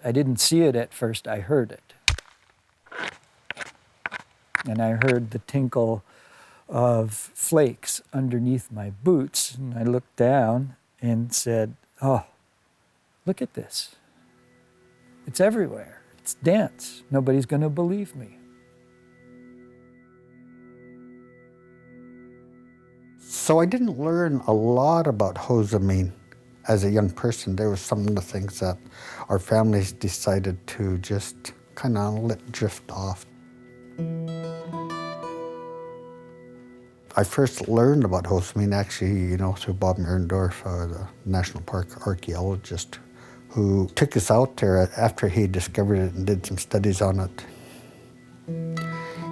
I didn't see it at first, I heard it. And I heard the tinkle of flakes underneath my boots, and I looked down and said, oh, look at this. It's everywhere. It's dense. Nobody's going to believe me. So I didn't learn a lot about Hozomeen as a young person. There were some of the things that our families decided to just kind of let drift off. I first learned about Hozomeen actually, through Bob Mierendorf, the National Park archeologist, who took us out there after he discovered it and did some studies on it.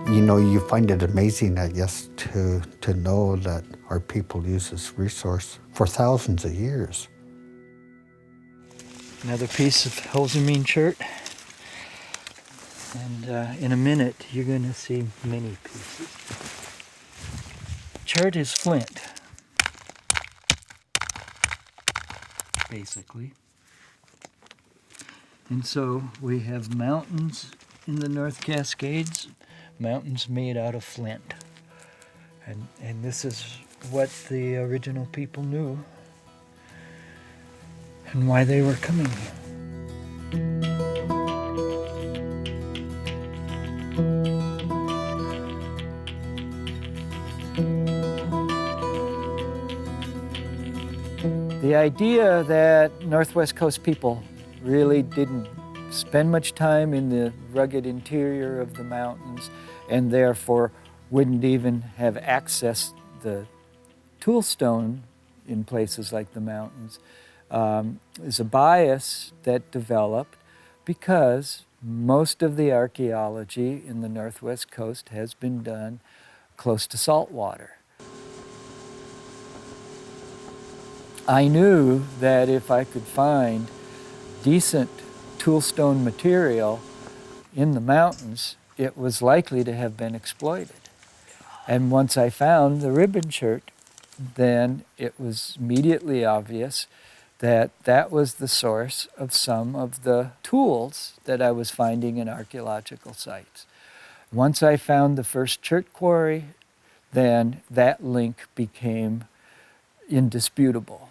You find it amazing, I guess, to know that our people use this resource for thousands of years. Another piece of Hozomeen chert. And in a minute, you're going to see many pieces. Chert is Flint, basically. And so we have mountains in the North Cascades, mountains made out of flint. And this is what the original people knew and why they were coming here. The idea that Northwest Coast people really didn't spend much time in the rugged interior of the mountains and therefore wouldn't even have accessed the toolstone in places like the mountains is a bias that developed because most of the archaeology in the Northwest Coast has been done close to salt water. I knew that if I could find decent toolstone material in the mountains, it was likely to have been exploited. And once I found the ribbon chert, then it was immediately obvious that that was the source of some of the tools that I was finding in archaeological sites. Once I found the first chert quarry, then that link became indisputable.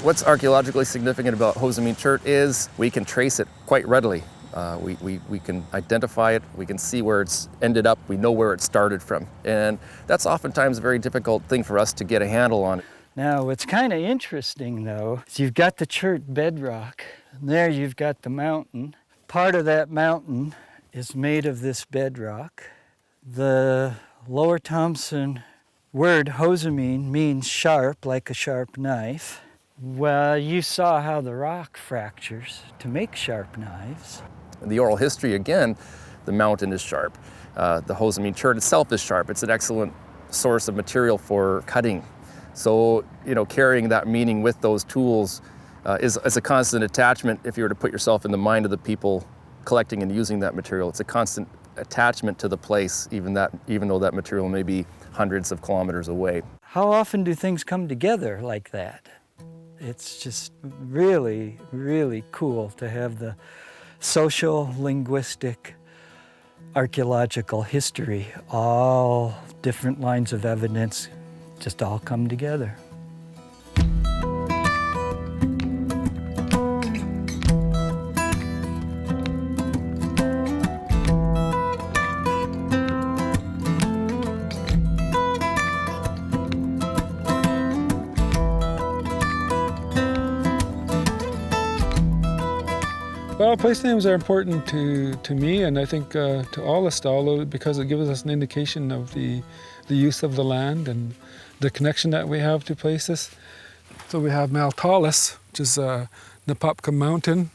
What's archaeologically significant about Hozomeen chert is we can trace it quite readily. We can identify it, we can see where it's ended up, we know where it started from. And that's oftentimes a very difficult thing for us to get a handle on. Now, what's kind of interesting, though, is you've got the chert bedrock, and there you've got the mountain. Part of that mountain is made of this bedrock. The Lower Thompson word Hozomeen means sharp, like a sharp knife. Well, you saw how the rock fractures to make sharp knives. In the oral history, again, the mountain is sharp. The Hozomeen chert itself is sharp. It's an excellent source of material for cutting. So, carrying that meaning with those tools is a constant attachment. If you were to put yourself in the mind of the people collecting and using that material, it's a constant attachment to the place, even though that material may be hundreds of kilometers away. How often do things come together like that? It's just really, really cool to have the social, linguistic, archaeological history, all different lines of evidence, just all come together. Well, place names are important to me, and I think to all us, because it gives us an indication of the use of the land and the connection that we have to places. So we have Maltalis, which is Napopka Mountain,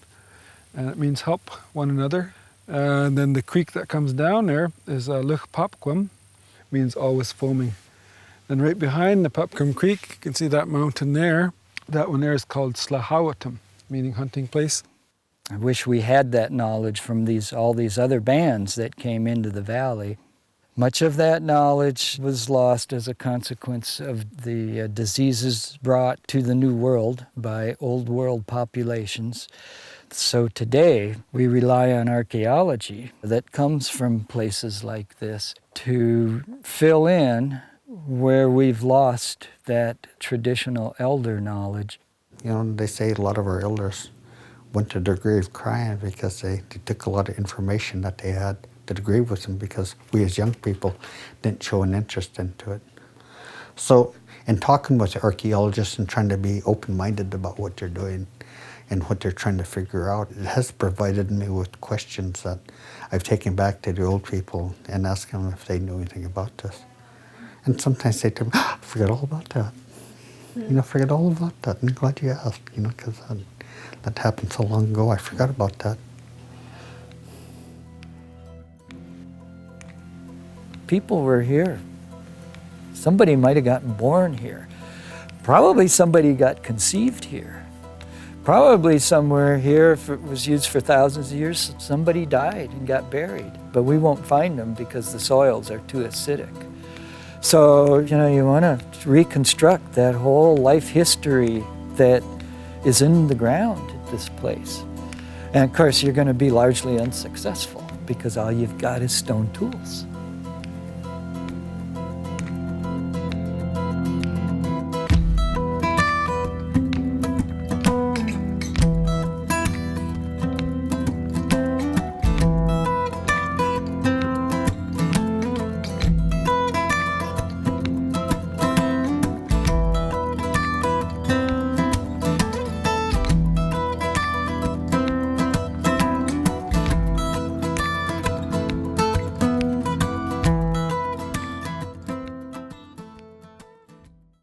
and it means help one another. And then the creek that comes down there is Luchpopquam, means always foaming. Then right behind the Popcom Creek, you can see that mountain there. That one there is called Slahawatam, meaning hunting place. I wish we had that knowledge from all these other bands that came into the valley. Much of that knowledge was lost as a consequence of the diseases brought to the New World by Old World populations. So today we rely on archaeology that comes from places like this to fill in where we've lost that traditional elder knowledge. You know, they say a lot of our elders went to their grave crying because they took a lot of information that they had to the grave with them, because we as young people didn't show an interest into it. So in talking with archaeologists and trying to be open-minded about what they're doing and what they're trying to figure out, it has provided me with questions that I've taken back to the old people and asked them if they knew anything about this. And sometimes they tell me, I forgot all about that. You know, forget all about that. I'm glad you asked, you know, because that happened so long ago. I forgot about that. People were here. Somebody might have gotten born here. Probably somebody got conceived here. Probably somewhere here, if it was used for thousands of years, somebody died and got buried. But we won't find them because the soils are too acidic. So, you know, you want to reconstruct that whole life history that is in the ground at this place. And of course, you're going to be largely unsuccessful because all you've got is stone tools.